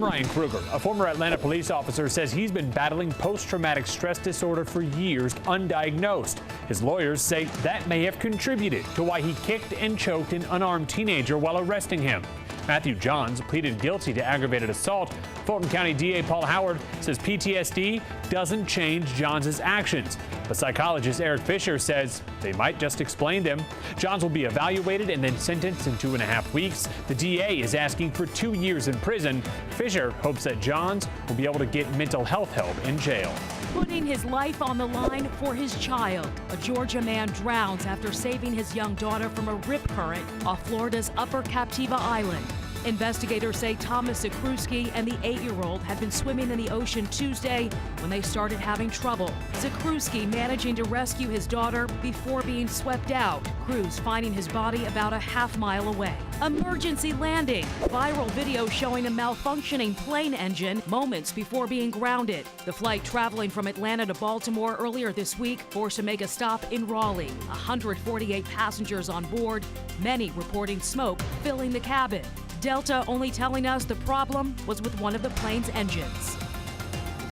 Ryan Kruger, a former Atlanta police officer, says he's been battling post-traumatic stress disorder for years undiagnosed. His lawyers say that may have contributed to why he kicked and choked an unarmed teenager while arresting him. Matthew Johns pleaded guilty to aggravated assault. Fulton County DA Paul Howard says PTSD doesn't change Johns' actions, but psychologist Eric Fisher says they might just explain them. Johns will be evaluated and then sentenced in 2.5 weeks. The DA is asking for 2 years in prison. Fisher hopes that Johns will be able to get mental health help in jail. Putting his life on the line for his child. A Georgia man drowns after saving his young daughter from a rip current off Florida's Upper Captiva Island. Investigators say Thomas Zakruski and the 8-year-old had been swimming in the ocean Tuesday when they started having trouble. Zakruski managing to rescue his daughter before being swept out. Crews finding his body about a half-mile away. Emergency landing. Viral video showing a malfunctioning plane engine moments before being grounded. The flight traveling from Atlanta to Baltimore earlier this week forced to make a stop in Raleigh. 148 passengers on board, many reporting smoke filling the cabin. Delta only telling us the problem was with one of the plane's engines.